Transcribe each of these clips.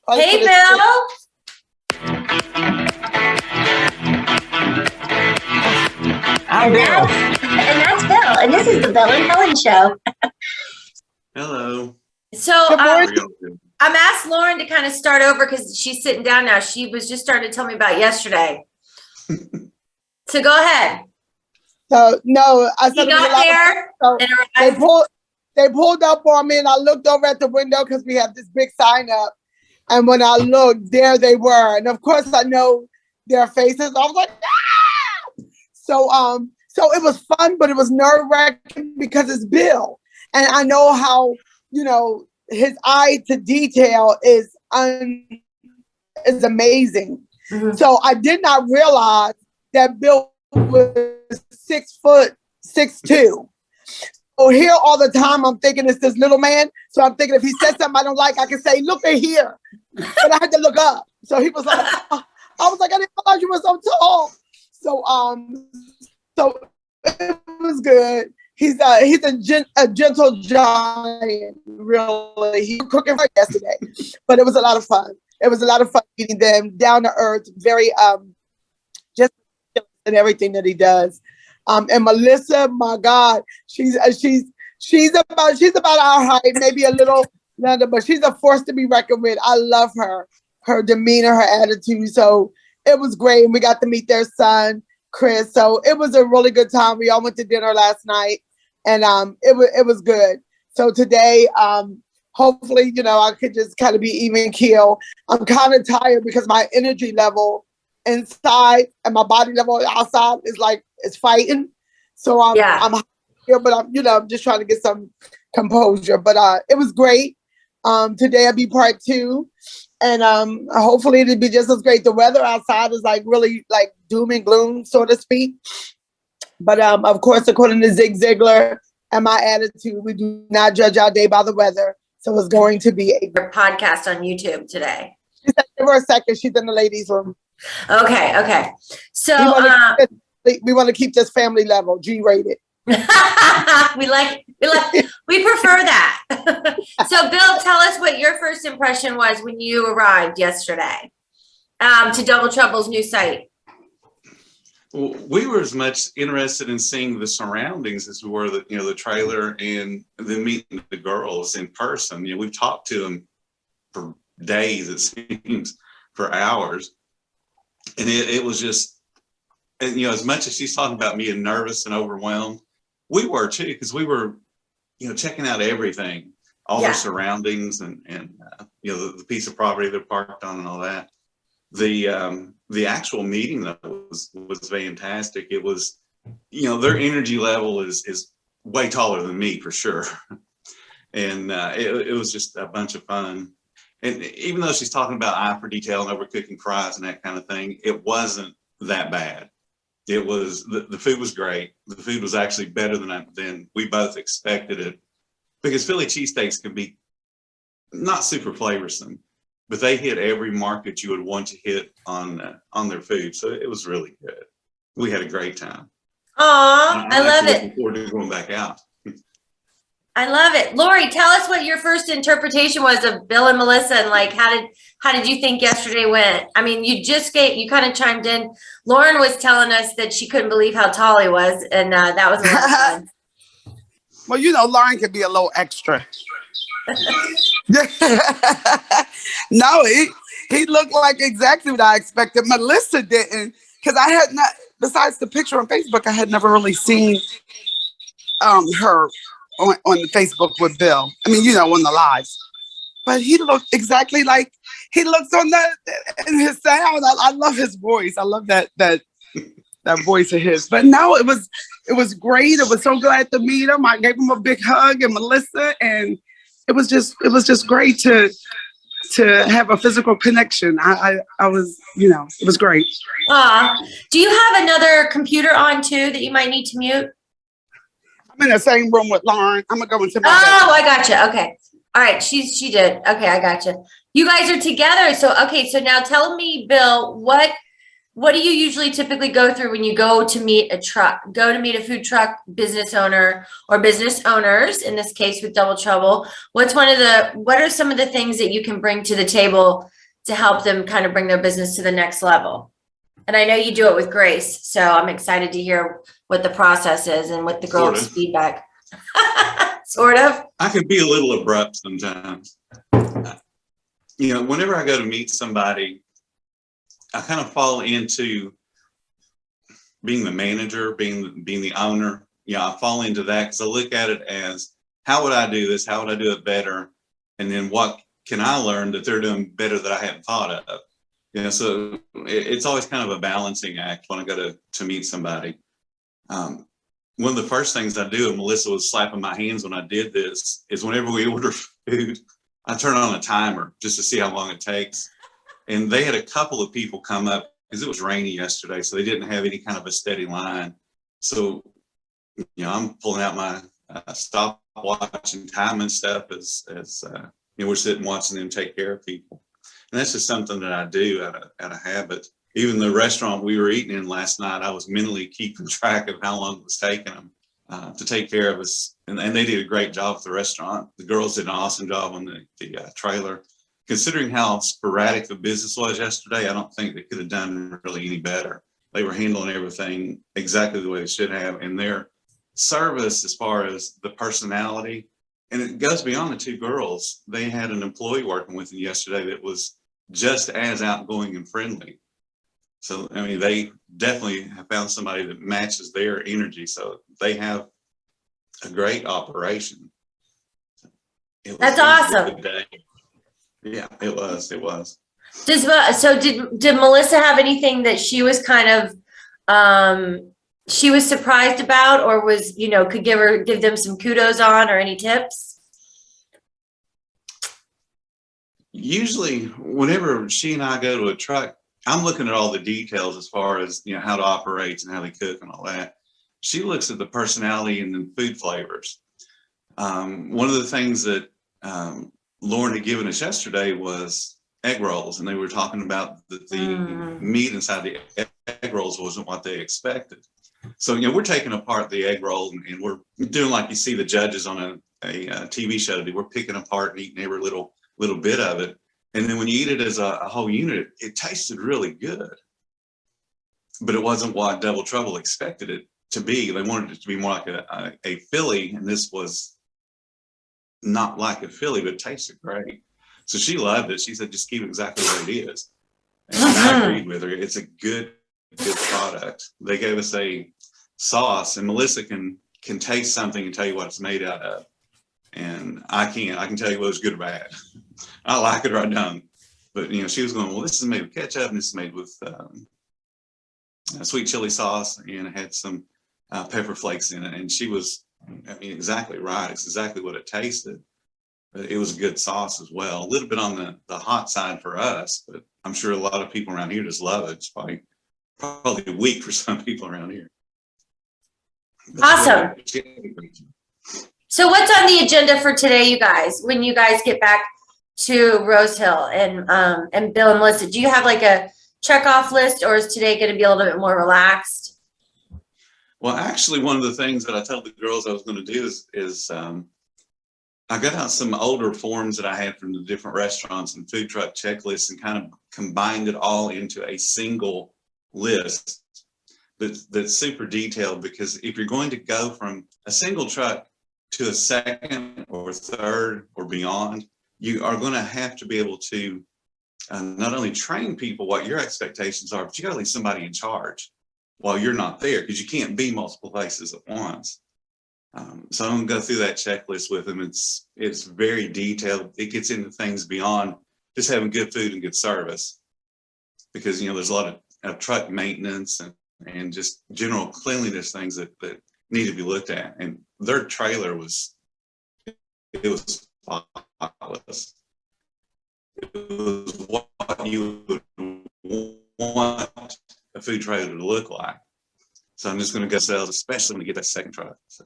Hey, Bill. I'm Bill. And that's Bill. And this is the Bill and Helen Show. Hello. So I'm asked Lauren to kind of start over because she's sitting down now. She was just starting to tell me about yesterday. So go ahead. So no, I said he got there. They pulled up on me, and I looked over at the window because we have this big sign up. And when I looked, there they were, and of course I know their faces. I was like, ah! So it was fun, but it was nerve-wracking because it's Bill, and I know how his eye to detail is amazing. Mm-hmm. So I did not realize that Bill was 6'6". So here all the time, I'm thinking it's this little man. So I'm thinking if he says something I don't like, I can say, look at here. But I had to look up. So he was like, I was like, I didn't realize you were so tall. So it was good. He's a gentle giant, really. He was cooking for yesterday, but it was a lot of fun. It was a lot of fun meeting them, down to earth, very just in everything that he does. And Melissa, my God, she's about our height, maybe a little younger, but she's a force to be reckoned with. I love her demeanor, her attitude. So it was great. And we got to meet their son, Chris. So it was a really good time. We all went to dinner last night, and it was good. So today, hopefully, I could just kind of be even keel. I'm kind of tired because my energy level inside and my body level outside is like it's fighting. So I'm here, but I'm just trying to get some composure. But it was great. Today I'll be part 2, and hopefully it'll be just as great. The weather outside is like really like doom and gloom, so to speak. But of course, according to Zig Ziglar and my attitude, we do not judge our day by the weather. So it's going to be a podcast on YouTube today. Give her a second. She's in the ladies' room. Okay. So we want to keep this family level, G-rated. we prefer that. So Bill, tell us what your first impression was when you arrived yesterday to Double Trouble's new site. Well, we were as much interested in seeing the surroundings as we were the trailer and then meeting the girls in person. We've talked to them for days, it seems, for hours. And it was just, and as much as she's talking about being nervous and overwhelmed, we were too, because we were, checking out everything, all the surroundings and the piece of property they're parked on and all that. The actual meeting though was fantastic. It was, their energy level is way taller than me for sure, and it was just a bunch of fun. And even though she's talking about eye for detail and overcooking fries and that kind of thing, it wasn't that bad. It was the food was great. The food was actually better than we both expected it, because Philly cheesesteaks can be not super flavorsome, but they hit every mark that you would want to hit on their food. So it was really good. We had a great time. Aw, I love it. Looking forward to going back out. I love it. Lori, tell us what your first interpretation was of Bill and Melisa, and like how did you think yesterday went? I mean, you kind of chimed in. Lauren was telling us that she couldn't believe how tall he was, and that was a lot of fun. Well, Lauren could be a little extra. No, he looked like exactly what I expected. Melissa didn't, because I had not, besides the picture on Facebook, I had never really seen her on the Facebook with Bill. I mean, on the lives. But he looked exactly like he looks in his sound. I love his voice. I love that voice of his. But no, it was great. It was so glad to meet him. I gave him a big hug, and Melissa, and it was just great to have a physical connection. I was, it was great. Do you have another computer on too that you might need to mute? I'm in the same room with Lauren. I'm gonna go into my bedroom. I gotcha. Okay. All right. She did. Okay. I gotcha. You guys are together. So now tell me, Bill, what do you usually typically go through when you go to meet a food truck business owner or business owners, in this case with Double Trouble? What are some of the things that you can bring to the table to help them kind of bring their business to the next level. And I know you do it with grace, so I'm excited to hear what the process is and what the girls' Sort of. feedback. Sort of. I can be a little abrupt sometimes. You know, whenever I go to meet somebody, I kind of fall into being the manager, being the owner. You know, I fall into that because I look at it as, how would I do this? How would I do it better? And then what can I learn that they're doing better that I hadn't thought of? You know, so it's always kind of a balancing act when I go to meet somebody. One of the first things I do, and Melisa was slapping my hands when I did this, is whenever we order food, I turn on a timer just to see how long it takes. And they had a couple of people come up because it was rainy yesterday, so they didn't have any kind of a steady line. So, you know, I'm pulling out my stopwatch and time and stuff as you know, we're sitting watching them take care of people. And that's just something that I do out of habit. Even the restaurant we were eating in last night, I was mentally keeping track of how long it was taking them to take care of us. And they did a great job at the restaurant. The girls did an awesome job on the trailer. Considering how sporadic the business was yesterday, I don't think they could have done really any better. They were handling everything exactly the way they should have. And their service, as far as the personality, and it goes beyond the two girls. They had an employee working with them yesterday that was just as outgoing and friendly. So, I mean, they definitely have found somebody that matches their energy. So they have a great operation. That's awesome. A good day. Yeah, it was. It was. Did Melisa have anything that she was kind of she was surprised about, or was, you know, could give them some kudos on, or any tips? Usually, whenever she and I go to a truck, I'm looking at all the details as far as, you know, how it operates and how they cook and all that. She looks at the personality and the food flavors. One of the things that Lauren had given us yesterday was egg rolls, and they were talking about the meat inside the egg rolls wasn't what they expected. So, you know, we're taking apart the egg roll and we're doing like you see the judges on a TV show. We're picking apart and eating every little bit of it. And then when you eat it as a whole unit, it tasted really good. But it wasn't what Double Trouble expected it to be. They wanted it to be more like a Philly, and this was not like a Philly, but it tasted great. So she loved it. She said, just keep it exactly the way it is. And I agreed with her. It's a good product. They gave us a sauce, and Melisa can taste something and tell you what it's made out of. And I can't. I can tell you whether it's good or bad. I like it or I don't. But, you know, she was going, well, this is made with ketchup, and this is made with sweet chili sauce, and it had some pepper flakes in it. And she was, I mean, exactly right. It's exactly what it tasted. But it was a good sauce as well. A little bit on the hot side for us, but I'm sure a lot of people around here just love it. It's probably weak for some people around here. But awesome. So what's on the agenda for today, you guys, when you guys get back to Rose Hill and Bill and Melisa? Do you have like a check-off list, or is today going to be a little bit more relaxed? Well, actually, one of the things that I told the girls I was going to do is I got out some older forms that I had from the different restaurants and food truck checklists and kind of combined it all into a single list that's super detailed, because if you're going to go from a single truck to a second or third or beyond, you are going to have to be able to not only train people what your expectations are, but you got to leave somebody in charge while you're not there, because you can't be multiple places at once. So I'm going to go through that checklist with them. It's very detailed. It gets into things beyond just having good food and good service, because, you know, there's a lot of truck maintenance and just general cleanliness things that need to be looked at. And their trailer was spotless. It was what you would want a food trailer to look like. So I'm just going to go sales, especially when we get that second truck. So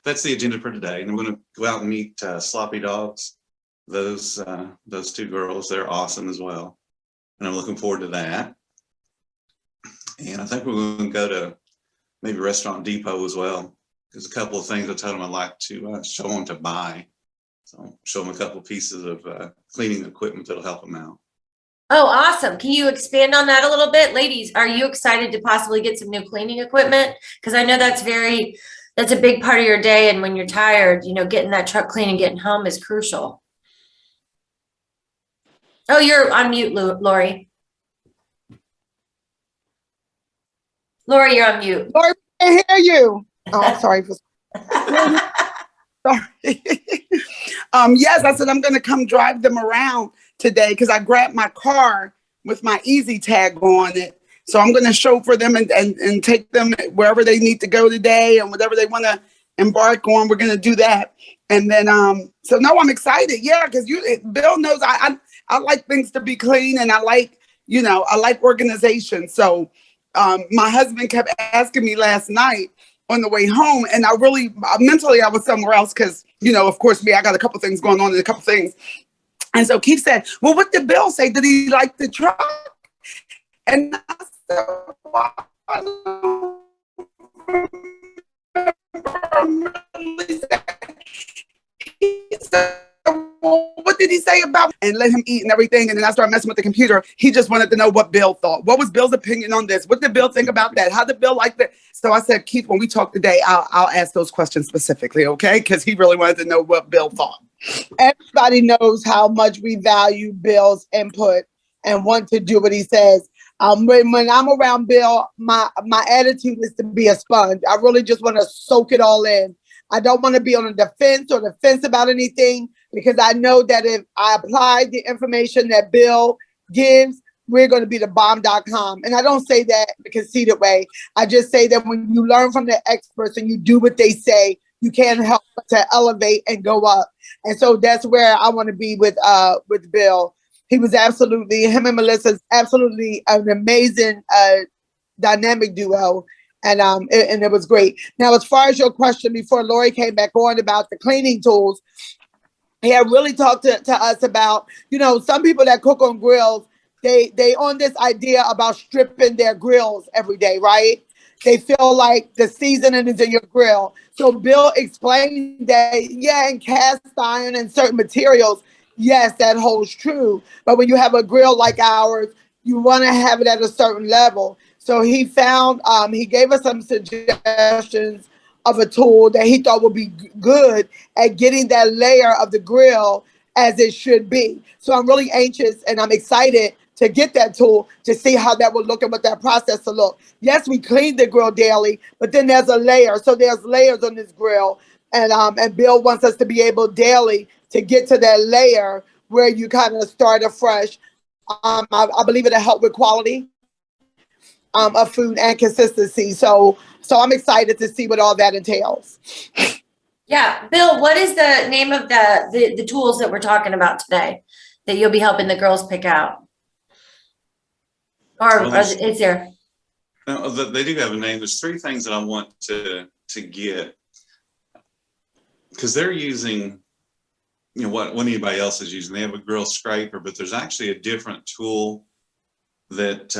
that's the agenda for today. And we're going to go out and meet Sloppy Dogs. Those two girls, they're awesome as well. And I'm looking forward to that. And I think we're going to go to maybe Restaurant Depot as well. There's a couple of things I told them I'd like to show them to buy. So show them a couple of pieces of cleaning equipment that'll help them out. Oh, awesome. Can you expand on that a little bit? Ladies, are you excited to possibly get some new cleaning equipment? Because I know that's a big part of your day. And when you're tired, getting that truck clean and getting home is crucial. Oh, you're on mute, Lori. Lori, you're on mute. Lori, I can't hear you. Oh, I'm sorry. Sorry. Yes, I said I'm going to come drive them around today because I grabbed my car with my easy tag on it. So I'm going to chauffeur them and take them wherever they need to go today and whatever they want to embark on. We're going to do that. And then, so no, I'm excited. Yeah, because Bill knows I like things to be clean, and I like organization. So my husband kept asking me last night on the way home, and I really mentally I was somewhere else because of course I got a couple things going on and a couple things, and so Keith said, "Well, what did Bill say? Did he like the truck?" And I said, "Well, I don't remember really saying." He said, "Well, what did he say about?" And let him eat and everything. And then I started messing with the computer. He just wanted to know what Bill thought. What was Bill's opinion on this? What did Bill think about that? How did Bill like that? So I said, Keith, when we talk today, I'll ask those questions specifically, okay? Because he really wanted to know what Bill thought. Everybody knows how much we value Bill's input and want to do what he says. When I'm around Bill, my attitude is to be a sponge. I really just want to soak it all in. I don't want to be on the fence about anything, because I know that if I apply the information that Bill gives, we're going to be the bomb.com. And I don't say that in a conceited way. I just say that when you learn from the experts and you do what they say, you can't help but to elevate and go up. And so that's where I want to be with Bill. Him and Melissa's absolutely an amazing dynamic duo. And it was great. Now, as far as your question before Lori came back on about the cleaning tools, he had really talked to us about, some people that cook on grills, they on this idea about stripping their grills every day, right? They feel like the seasoning is in your grill. So Bill explained that, yeah, in cast iron and certain materials, yes, that holds true. But when you have a grill like ours, you want to have it at a certain level. So he gave us some suggestions of a tool that he thought would be good at getting that layer of the grill as it should be. So I'm really anxious and I'm excited to get that tool to see how that will look and what that process will look. Yes, we clean the grill daily, but then there's a layer. So there's layers on this grill. And Bill wants us to be able daily to get to that layer where you kind of start afresh. I believe it'll help with quality of food and consistency. So I'm excited to see what all that entails. Yeah. Bill, what is the name of the tools that we're talking about today that you'll be helping the girls pick out? Is there? No, they do have a name. There's 3 things that I want to get, because they're using, what anybody else is using. They have a grill scraper, but there's actually a different tool that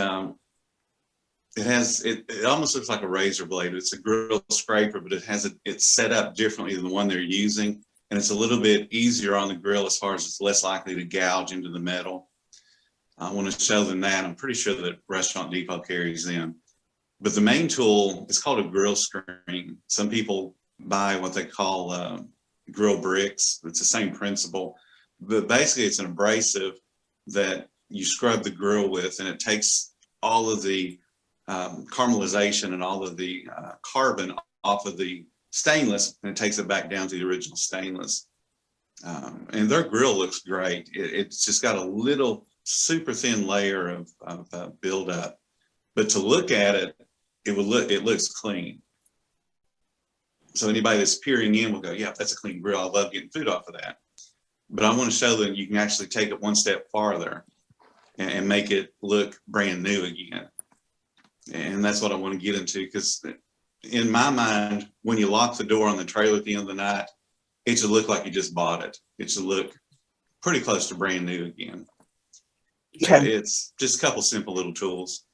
it almost looks like a razor blade. It's a grill scraper, but it's set up differently than the one they're using, and it's a little bit easier on the grill as far as it's less likely to gouge into the metal. I want to show them that. I'm pretty sure that Restaurant Depot carries them. But the main tool is called a grill screen. Some people buy what they call grill bricks. It's the same principle, but basically it's an abrasive that you scrub the grill with, and it takes all of the caramelization and all of the carbon off of the stainless, and it takes it back down to the original stainless. And their grill looks great. It's just got a little super thin layer of buildup, but to look at it, it looks clean. So anybody that's peering in will go, yeah, that's a clean grill. I love getting food off of that. But I want to show that you can actually take it one step farther and make it look brand new again. And that's what I want to get into, because in my mind, when you lock the door on the trailer at the end of the night, it should look like you just bought it. It should look pretty close to brand new again. Okay. So it's just a couple simple little tools.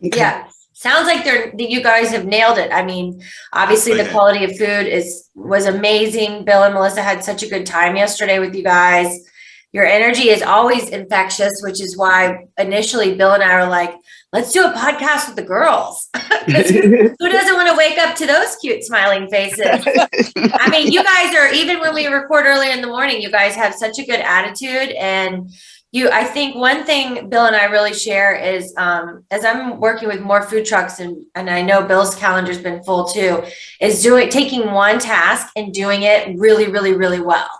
Okay. Yeah. Sounds like you guys have nailed it. I mean, obviously the quality of food was amazing. Bill and Melissa had such a good time yesterday with you guys. Your energy is always infectious, which is why initially Bill and I were like, let's do a podcast with the girls. 'Cause who doesn't want to wake up to those cute smiling faces? I mean, you guys are, even when we record early in the morning, you guys have such a good attitude. And I think one thing Bill and I really share is, as I'm working with more food trucks, and I know Bill's calendar's been full too, is taking one task and doing it really, really, really well.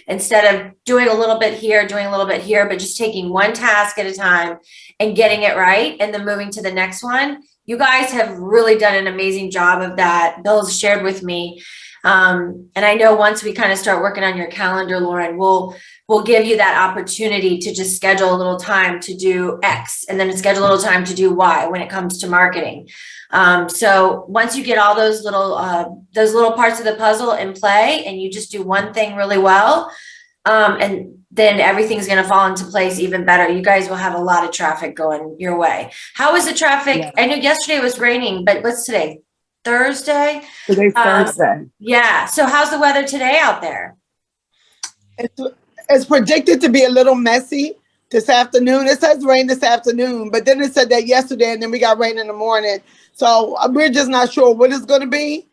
Instead of doing a little bit here, doing a little bit here, but just taking one task at a time and getting it right and then moving to the next one. You guys have really done an amazing job of that. Bill's shared with me. And I know once we kind of start working on your calendar, Lauren, we'll give you that opportunity to just schedule a little time to do X and then schedule a little time to do Y when it comes to marketing. So once you get all those little parts of the puzzle in play and you just do one thing really well, and then everything's going to fall into place even better. You guys will have a lot of traffic going your way. How was the traffic? Yeah. I know yesterday it was raining, but what's today? Thursday? Today's Thursday. Yeah. So how's the weather today out there? It's predicted to be a little messy this afternoon. It says rain this afternoon, but then it said that yesterday, and then we got rain in the morning. So we're just not sure what it's going to be.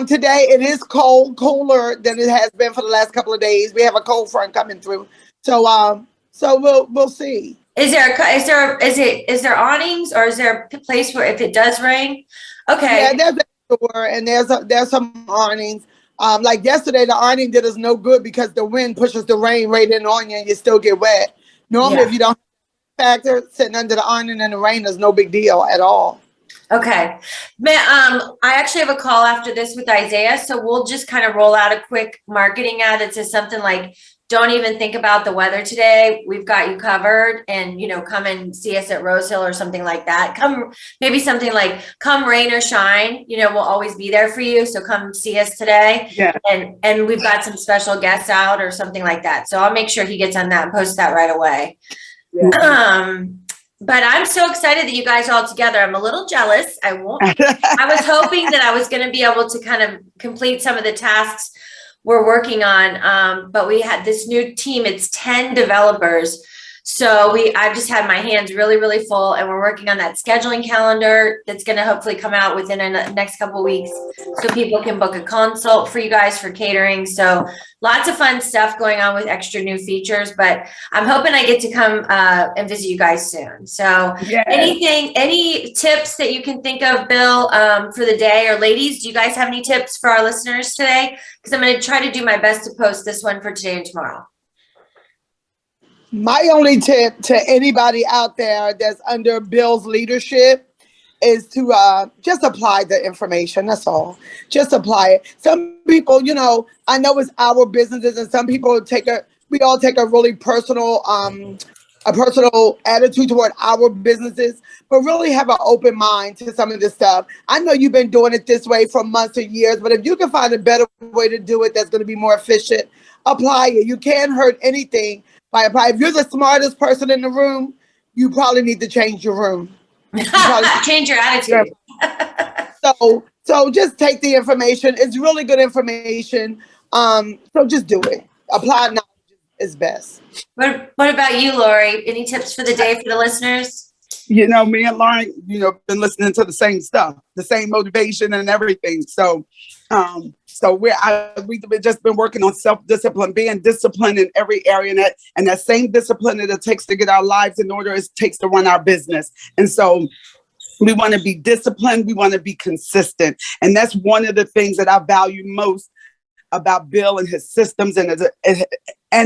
Today it is cooler than it has been for the last couple of days. We have a cold front coming through. So we'll see. Is there awnings, or is there a place where if it does rain? Okay. Yeah, there's a door and there's some awnings. Like yesterday, the awning did us no good because the wind pushes the rain right in on you and you still get wet. Normally, if you don't have a factor, sitting under the awning in the rain is no big deal at all. Okay. I actually have a call after this with Isaiah, so we'll just kind of roll out a quick marketing ad that says something like, don't even think about the weather today. We've got you covered, and, come and see us at Rose Hill or something like that. Maybe something like, come rain or shine, we'll always be there for you. So come see us today. Yeah. And we've got some special guests out or something like that. So I'll make sure he gets on that and post that right away. Yeah. But I'm so excited that you guys are all together. I'm a little jealous. I was hoping that I was going to be able to kind of complete some of the tasks we're working on. But we had this new team. It's 10 developers. So I've just had my hands really, really full, and we're working on that scheduling calendar that's going to hopefully come out within the next couple of weeks so people can book a consult for you guys for catering. So lots of fun stuff going on with extra new features, but I'm hoping I get to come and visit you guys soon. So any tips that you can think of, Bill, for the day, or ladies, do you guys have any tips for our listeners today? Because I'm going to try to do my best to post this one for today and tomorrow. My only tip to anybody out there that's under Bill's leadership is to just apply the information. That's all. Just apply it. Some people, I know it's our businesses, and some people we all take a really personal attitude toward our businesses, but really have an open mind to some of this stuff. I know you've been doing it this way for months or years, but if you can find a better way to do it that's going to be more efficient, apply it. You can't hurt anything. If you're the smartest person in the room, you probably need to change your room. Change your attitude. So just take the information. It's really good information. So just do it. Apply knowledge is best. What about you, Lori? Any tips for the day for the listeners? Me and Lauren, been listening to the same stuff, the same motivation and everything. So we've just been working on self-discipline, being disciplined in every area, and that same discipline that it takes to get our lives in order, it takes to run our business. And so we want to be disciplined. We want to be consistent. And that's one of the things that I value most about Bill and his systems and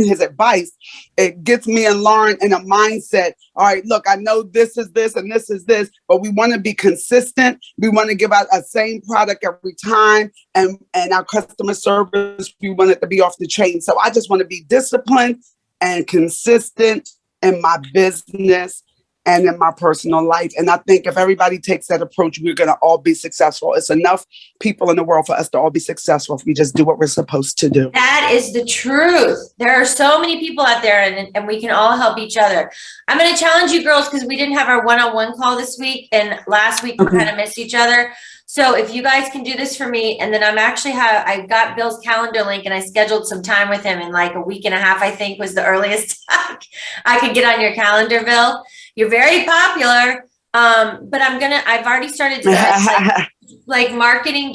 his advice. It gets me and Lauren in a mindset. All right, look, I know this is this and this is this, but we want to be consistent. We want to give out a same product every time, and our customer service, we want it to be off the chain. So I just want to be disciplined and consistent in my business. and in my personal life. And I think if everybody takes that approach, we're going to all be successful. It's enough people in the world for us to all be successful if we just do what we're supposed to do. That is the truth. There are so many people out there, and we can all help each other. I'm going to challenge you girls because we didn't have our one-on-one call this week, and last week we kind of missed each other. So if you guys can do this for me, and then I got Bill's calendar link and I scheduled some time with him in like a week and a half, I think was the earliest I could get on your calendar, Bill. You're very popular. But I've already started to like marketing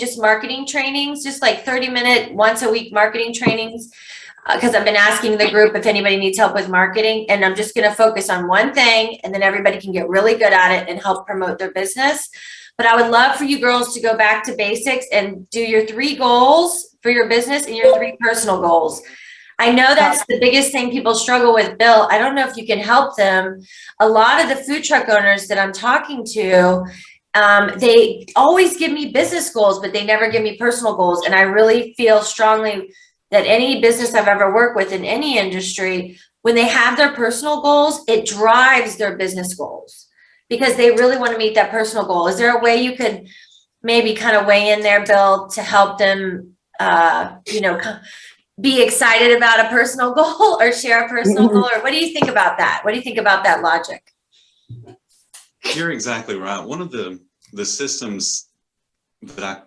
trainings, just like 30-minute once a week marketing trainings. Because I've been asking the group if anybody needs help with marketing, and I'm just going to focus on one thing, and then everybody can get really good at it and help promote their business. But I would love for you girls to go back to basics and do your 3 goals for your business and your 3 personal goals. I know that's the biggest thing people struggle with, Bill. I don't know if you can help them. A lot of the food truck owners that I'm talking to, they always give me business goals, but they never give me personal goals. And I really feel strongly that any business I've ever worked with in any industry, when they have their personal goals, it drives their business goals because they really want to meet that personal goal. Is there a way you could maybe kind of weigh in there, Bill, to help them, be excited about a personal goal or share a personal goal? Or what do you think about that? What do you think about that logic? You're exactly right. One of the systems that I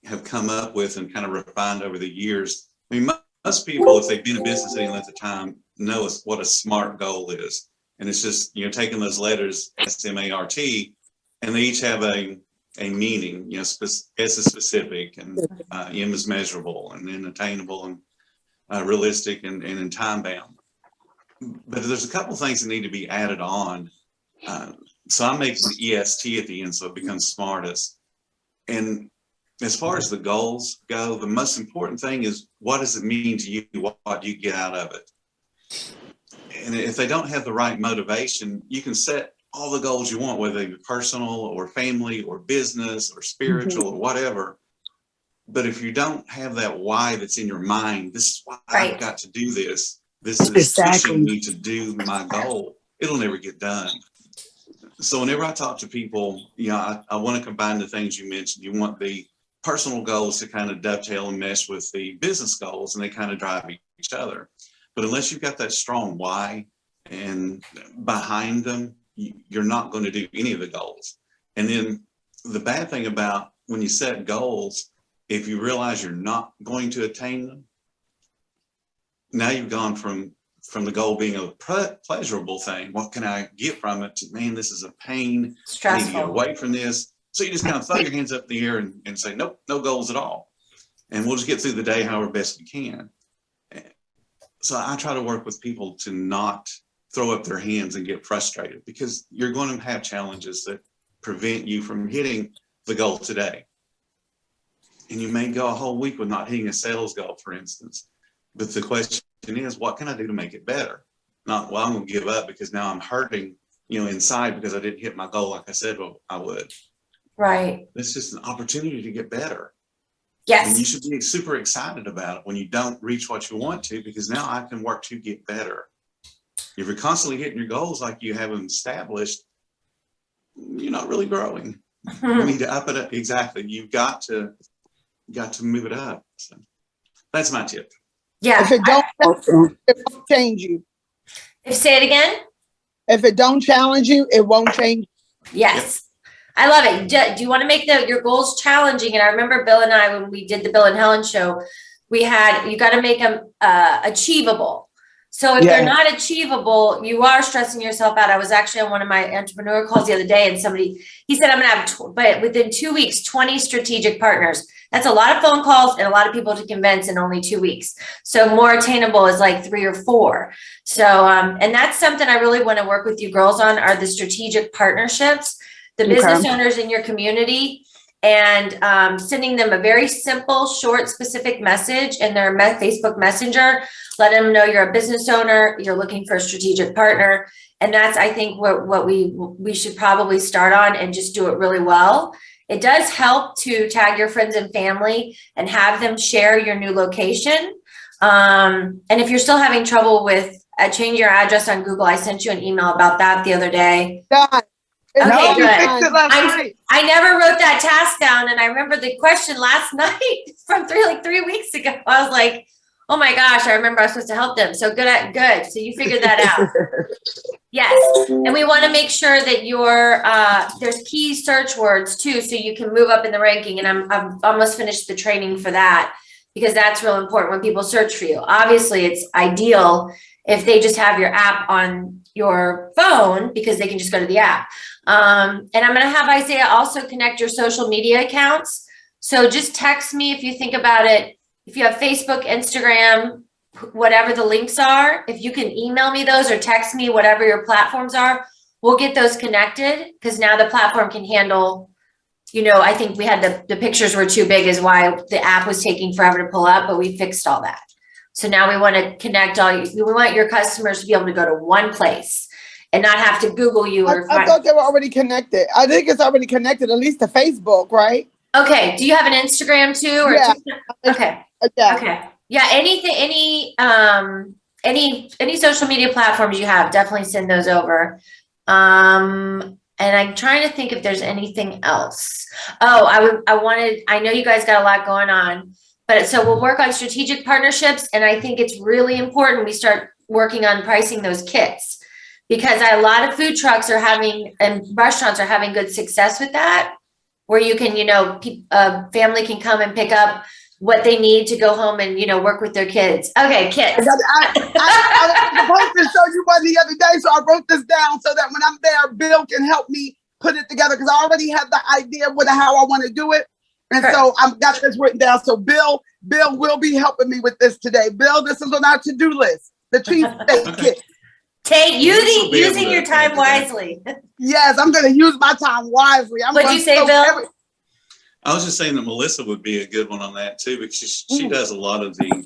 have come up with and kind of refined over the years, I mean, most people, if they've been in business any length of time, know what a SMART goal is. And it's just, taking those letters, SMART, and they each have a meaning. S is specific, and M is measurable, and then attainable, and realistic, and in time bound. But there's a couple things that need to be added on. So I make the EST at the end, so it becomes smartest. And as far as the goals go, the most important thing is, what does it mean to you? What do you get out of it? And if they don't have the right motivation, you can set all the goals you want, whether they be personal or family or business or spiritual or whatever. But if you don't have that why that's in your mind, this is why I've got to do this. This is pushing me to do my goal. It'll never get done. So whenever I talk to people, I want to combine the things you mentioned. You want the personal goals to kind of dovetail and mesh with the business goals, and they kind of drive each other. But unless you've got that strong why and behind them, you're not going to do any of the goals. And then the bad thing about when you set goals, if you realize you're not going to attain them, now you've gone from the goal being a pleasurable thing. What can I get from it? To, man, this is a pain. Stressful. I need to get away from this. So you just kind of throw your hands up in the air and say, nope, no goals at all. And we'll just get through the day however best we can. So I try to work with people to not throw up their hands and get frustrated, because you're going to have challenges that prevent you from hitting the goal today. And you may go a whole week with not hitting a sales goal, for instance. But the question is, what can I do to make it better? Not, well, I'm going to give up because now I'm hurting, inside because I didn't hit my goal like I said I would. Right. It's just an opportunity to get better. Yes. And you should be super excited about it when you don't reach what you want to, because now I can work to get better. If you're constantly hitting your goals like you have them established, you're not really growing. You need to up it up. Exactly. You've got to move it up. So that's my tip. Yeah. If it won't change you. Say it again. If it don't challenge you, it won't change. Yes. I love it. Do you want to make your goals challenging? And I remember Bill and I, when we did the Bill and Helen show, you got to make them achievable. So if they're not achievable, you are stressing yourself out. I was actually on one of my entrepreneur calls the other day, and he said, I'm going to have, but within 2 weeks, 20 strategic partners. That's a lot of phone calls and a lot of people to convince in only 2 weeks. So more attainable is like 3 or 4. So, and that's something I really want to work with you girls on, are the strategic partnerships, the business owners in your community, and sending them a very simple, short, specific message in their Facebook Messenger. Let them know you're a business owner, you're looking for a strategic partner. And that's, I think, what we should probably start on, and just do it really well. It does help to tag your friends and family and have them share your new location. And if you're still having trouble with change your address on Google. I sent you an email about that the other day. Done. It's Okay, No, we good. fixed it last night. I never wrote that task down, and I remember the question last night from 3 weeks ago. I was like, oh my gosh, I remember I was supposed to help them. So good. So you figured that out. Yes, and we want to make sure that there's key search words too, so you can move up in the ranking. And I'm almost finished the training for that, because that's real important when people search for you. Obviously, it's ideal if they just have your app on your phone, because they can just go to the app. And I'm going to have Isaiah also connect your social media accounts. So just text me if you think about it. If you have Facebook, Instagram, whatever the links are, if you can email me those or text me whatever your platforms are, we'll get those connected, because now the platform can handle, I think we had the pictures were too big is why the app was taking forever to pull up, but we fixed all that. So now we want to connect we want your customers to be able to go to one place and not have to Google you or I thought they were already connected. I think it's already connected, at least to Facebook, right? Okay. Do you have an Instagram too? Or Yeah. Okay. Yeah. Okay. Yeah. Any social media platforms you have, definitely send those over. And I'm trying to think if there's anything else. Oh, I know you guys got a lot going on, but so we'll work on strategic partnerships. And I think it's really important we start working on pricing those kits, because a lot of food trucks and restaurants are having good success with that, where you can, a family can come and pick up what they need to go home and, work with their kids. Okay, kits. I was supposed to show you one the other day, so I wrote this down so that when I'm there, Bill can help me put it together, because I already have the idea of how I want to do it. And so I've got this written down. So Bill will be helping me with this today. Bill, this is on our to-do list, the cheesesteak kit. Using your time wisely. Yes, I'm going to use my time wisely. What'd you say, Bill? I was just saying that Melissa would be a good one on that too, because she does a lot of the,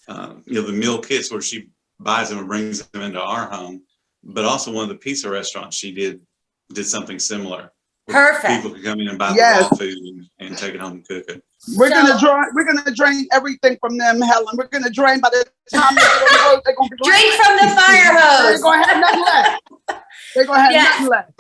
the meal kits where she buys them and brings them into our home. But also one of the pizza restaurants she did something similar. Perfect. People can come in and buy the raw food and take it home and cook it. We're gonna drain everything from them, Helen. We're gonna drain by the time they get on the road. They're gonna drink from the fire hose. They're gonna have nothing left. They're gonna have nothing left.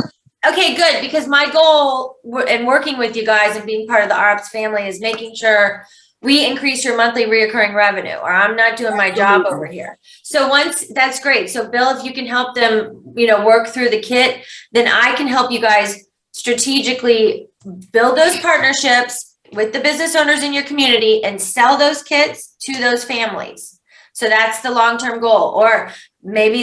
Okay, good. Because my goal in working with you guys and being part of the OurApps family is making sure we increase your monthly reoccurring revenue, or I'm not doing my job over here. So that's great. So Bill, if you can help them, work through the kit, then I can help you guys strategically build those partnerships with the business owners in your community and sell those kits to those families. So that's the long-term goal. Or maybe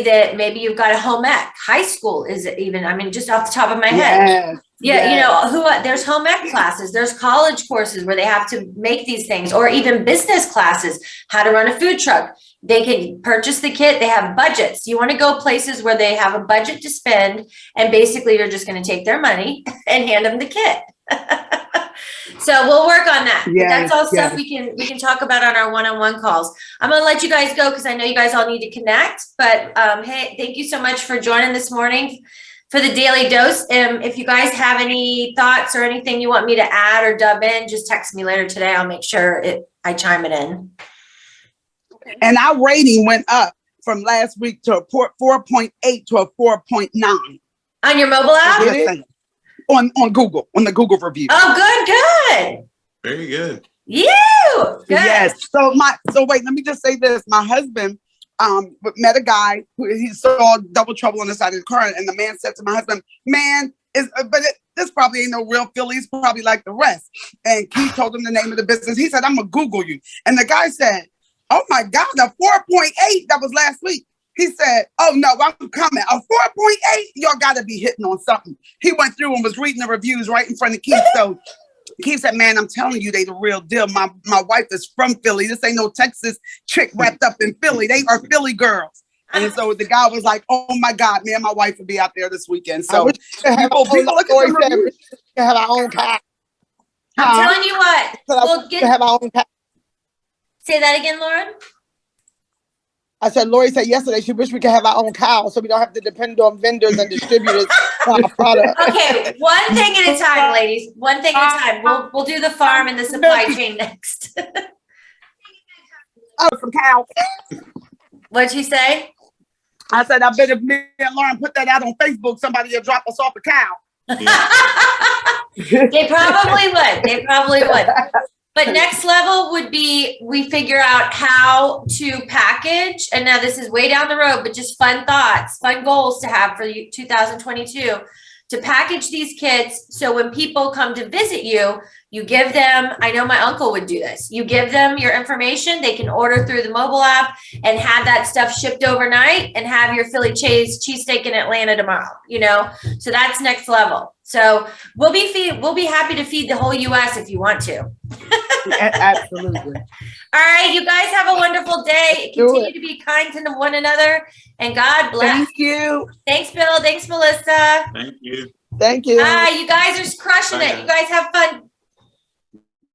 you've got a home ec. High school is even, just off the top of my head. Yeah, there's home ec classes, there's college courses where they have to make these things, or even business classes, how to run a food truck. They can purchase the kit. They have budgets. You want to go places where they have a budget to spend, and basically you're just going to take their money and hand them the kit. So we'll work on that. But that's all stuff we can talk about on our one-on-one calls. I'm going to let you guys go because I know you guys all need to connect. But hey, thank you so much for joining this morning for the Daily Dose. If you guys have any thoughts or anything you want me to add or dub in, just text me later today. I'll make sure I chime it in. And our rating went up from last week to a 4.8 to a 4.9. On your mobile app? On Google, on the Google review. Oh, good. Very good. You good. Yes. So wait, let me just say this. My husband met a guy who he saw double trouble on the side of the car, and the man said to my husband, this probably ain't no real Philly. It's probably like the rest. And he told him the name of the business. He said, I'm gonna Google you. And the guy said, oh my God, a 4.8, that was last week. He said, oh no, I'm coming. A 4.8, y'all gotta be hitting on something. He went through and was reading the reviews right in front of Keith. So Keith said, man, I'm telling you, they the real deal. My wife is from Philly. This ain't no Texas chick wrapped up in Philly. They are Philly girls. And so the guy was like, oh my God, man, my wife will be out there this weekend. So people look at the reviews. We have our own cow. I'm telling you what, we'll have our own cow. Say that again, Lauren. I said, Lori said yesterday she wished we could have our own cow so we don't have to depend on vendors and distributors for our product. Okay, one thing at a time, ladies. One thing at a time. We'll do the farm and the supply chain next. Oh, some cow. What'd you say? I said, I bet if me and Lauren put that out on Facebook, somebody will drop us off a cow. Yeah. They probably would. They probably would. But next level would be we figure out how to package. And now this is way down the road, but just fun thoughts, fun goals to have for 2022 to package these kits. So when people come to visit you, you give them, I know my uncle would do this. You give them your information. They can order through the mobile app and have that stuff shipped overnight and have your Philly cheesesteak in Atlanta tomorrow, you know? So that's next level. So we'll be happy to feed the whole US if you want to. Absolutely. All right, you guys have a wonderful day. Continue to be kind to one another, and God bless. Thank you. Thanks, Bill. Thanks, Melissa. Thank you. Thank you. You guys are crushing it. You guys have fun.